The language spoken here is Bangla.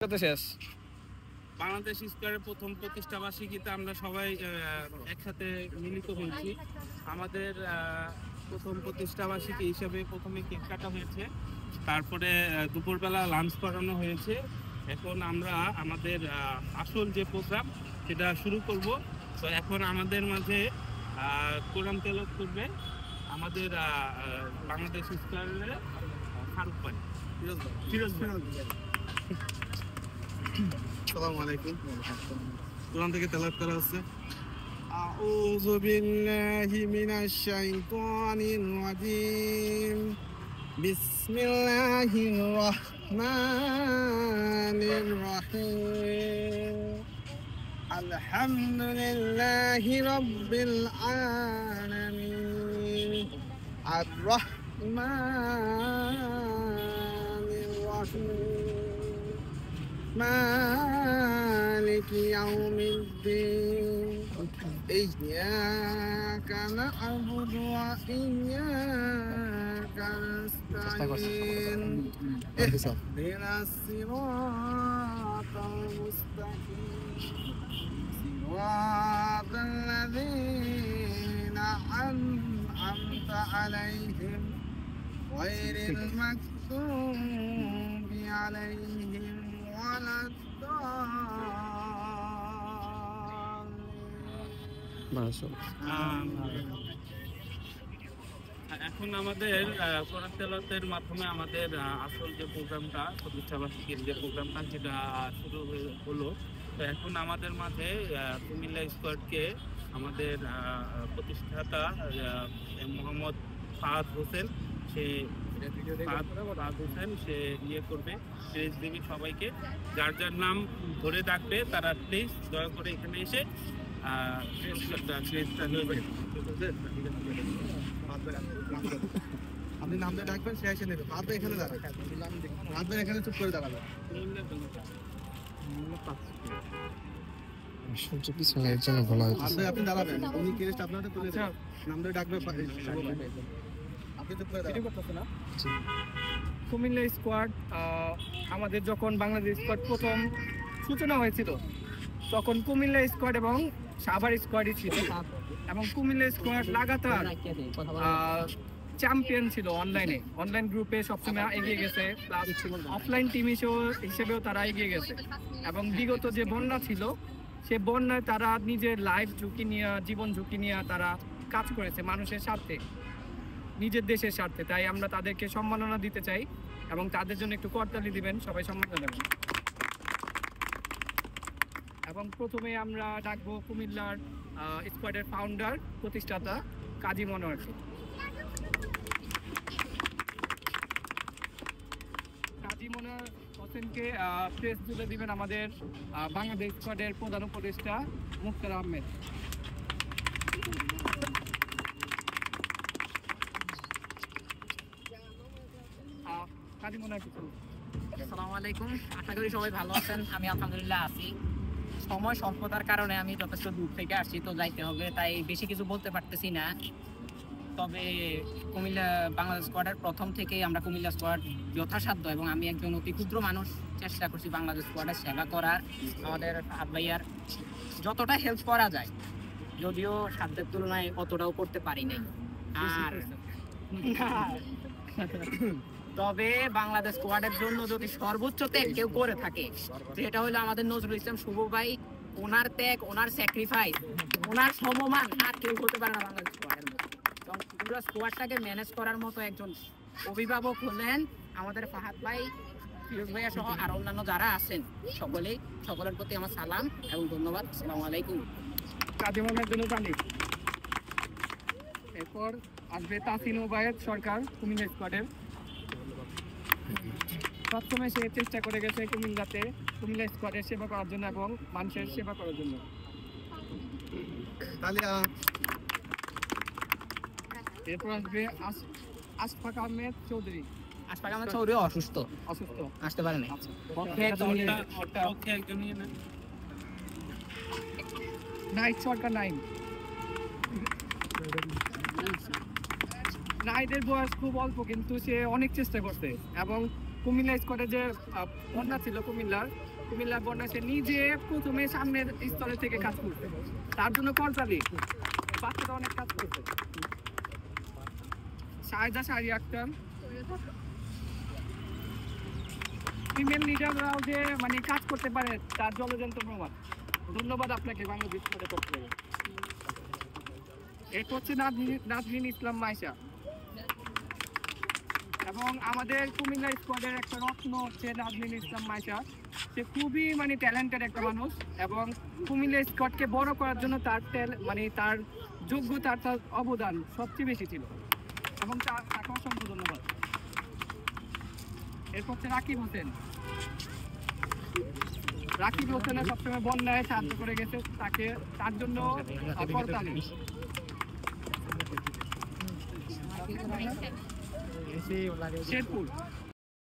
কত শেষ বাংলাদেশ স্কোয়ারের প্রথম প্রতিষ্ঠা বার্ষিকীতে আমরা সবাই একসাথে মিলিত হয়েছি। আমাদের প্রথম প্রতিষ্ঠা বার্ষিকী হিসেবে প্রথমে কেক কাটা হয়েছে, তারপরে দুপুরবেলা লাঞ্চ করানো হয়েছে। এখন আমরা আমাদের আসল যে প্রোগ্রাম সেটা শুরু করব। তো এখন আমাদের মাঝে কোরআন তেলাওয়াত করবে আমাদের বাংলাদেশ স্কোয়ারের ফারুক ভাই, ফিরোজ ভাই। আসসালামু আলাইকুম। কোরআন থেকে তেলাওয়াত করা হচ্ছে। আউযু বিল্লাহি মিনাশ শাইতানির রাজিম। বিসমিল্লাহির রহমানির রহিম। আলহামদুলিল্লাহি রাব্বিল আলামিন। আর রহমানির রহিম। مالك يوم الدين إياك نعبد وإياك نستعين اهدنا الصراط المستقيم صراط الذين أنعمت عليهم غير المغضوب عليهم ولا এখন আমাদের কোরআন তেলাওয়াতের মাধ্যমে আমাদের আসল যে প্রোগ্রামটা প্রতিষ্ঠা বার্ষিকীর যে প্রোগ্রামটা সেটা শুরু হলো। তো এখন আমাদের মাঝে কুমিল্লা স্কোয়াডকে আমাদের প্রতিষ্ঠাতা মোহাম্মদ ফাহাদ হোসেন সে সে ইয়ে করবে, প্রেস দিবি সবাইকে। যার যার নাম ধরে ডাকবে তারা প্লিজ দয়া করে এখানে এসে আপনি নাম দিয়ে ডাকবেন, সে এসে নেবে। আপনি এখানে দাঁড়াবেন, আপনি এখানে চুপ করে দাঁড়াবেন। আপনি দাঁড়াবেন, উনি কেস আপনাদের তুলে নাম ধরে ডাকবে। কুমিল্লা স্কোয়াড আমাদের যখন বাংলাদেশ স্কোয়াড প্রথম সূচনা হয়েছিল তখন কুমিল্লা স্কোয়াড এবং সাভার স্কোয়াডই ছিল, এবং কুমিল্লা স্কোয়াড লাগাতার চ্যাম্পিয়ন ছিল। অনলাইন গ্রুপে সবসময় এগিয়ে গেছে, প্লাস অফলাইন টিম হিসেবেও তারা এগিয়ে গেছে। এবং বিগত যে বন্যা ছিল সে বন্যায় তারা নিজের লাইফ ঝুঁকি নিয়ে, জীবন ঝুঁকি নিয়ে তারা কাজ করেছে মানুষের স্বার্থে, নিজের দেশের স্বার্থে। তাই আমরা তাদেরকে সম্মাননা দিতে চাই এবং তাদের জন্য একটু করতালি দিবেন, সবাই সম্মান জানাবেন। এবং প্রথমে আমরা ডাকবো কুমিল্লার স্কোয়াডের ফাউন্ডার, প্রতিষ্ঠাতা কাজী মনোয়ারকে। কাজী মনোয়ার হোসেনকে প্রেস তুলে দিবেন আমাদের বাংলাদেশ স্কোয়াডের প্রধান উপদেষ্টা মুক্তার আহমেদ। আসসালামু আলাইকুম, আশা করি সবাই ভালো আছেন। আমি আলহামদুলিল্লাহ আছি। সময় স্বল্পতার কারণে আমি যথেষ্ট দূর থেকে আসছি, তো যাইতে হবে, তাই বেশি কিছু বলতে পারতেছি না। তবে কুমিল্লা বাংলাদেশ স্কোয়াডের প্রথম থেকেই আমরা কুমিল্লা স্কোয়াড যথাসাধ্য, এবং আমি একজন অতি ক্ষুদ্র মানুষ, চেষ্টা করছি বাংলাদেশ স্কোয়াডের সেবা করার, আমাদের ভাইয়ার যতটা হেল্প করা যায়, যদিও সাধ্যের তুলনায় অতটাও করতে পারি নাই। আর তবে বাংলাদেশ স্কোয়াডের জন্য যদি সর্বোচ্চ ত্যাগ কেউ করে থাকে, যেটা হলো আমাদের নজরুল ইসলাম শুভ ভাই। ওনার ত্যাগ, ওনার স্যাক্রিফাইস, ওনার সমমান আর কেউ করতে পারে না বাংলাদেশ স্কোয়াডের মধ্যে। পুরো স্কোয়াডটাকে ম্যানেজ করার মতো একজন অভিভাবক হলেন আমাদের ফাহাদ ভাই, ফিরোজ ভাইয়া সহ আর অন্যান্য যারা আছেন সকলের প্রতি আমার সালাম এবং ধন্যবাদ। আসসালামু আলাইকুম। কাজী মনোয়ারের জন্য জানি। এরপর আসবে তাসিন ওবায়েদ সরকার, কুমিল্লা স্কোয়াডের। সবসময় সে চেষ্টা করে গেছে কুমিল্লা স্কোয়াডের সেবা করার জন্য এবং মানুষের সেবা করার জন্য। এরপর আসবে আশফাক আহমেদ চৌধুরী। আশফাক আহমেদ চৌধুরী অসুস্থ আসতে পারে না। নাইট সরকার নাইটের বয়স খুব অল্প, কিন্তু সে অনেক চেষ্টা করছে এবং কুমিল্লা স্কোয়াডে যে বন্যা ছিল কুমিল্লার, কুমিল্লার বন্যা সে নিজে প্রথমে সামনের স্তরে থেকে কাজ করছে, তার জন্য করতালি বাচ্চারা অনেক কাজ করছে। শাহেদা শাহরি আক্তার, ফিমেল লিডাররাও যে মানে কাজ করতে পারে তার জলজন্ত প্রমাণ। ধন্যবাদ আপনাকে বাংলাদেশ করে করতে। এরপর হচ্ছে নাজরিন ইসলাম মাইশা, এবং আমাদের কুমিল্লা স্কোয়াডের একটা রত্ন হচ্ছে নাজরিন ইসলাম মাইশা। সে খুবই মানে ট্যালেন্টেড একটা মানুষ, এবং কুমিল্লা স্কোয়াডকে বড় করার জন্য তার তার যোগ্যতা, তার অবদান সবচেয়ে বেশি ছিল, এবং তাকে অসংখ্য ধন্যবাদ। এরপর হচ্ছে রাকিব হোসেন। রাকিব হোসেনের সবসময় বন্যায় সাহায্য করে গেছে, তার জন্য করতালি। শেরপুর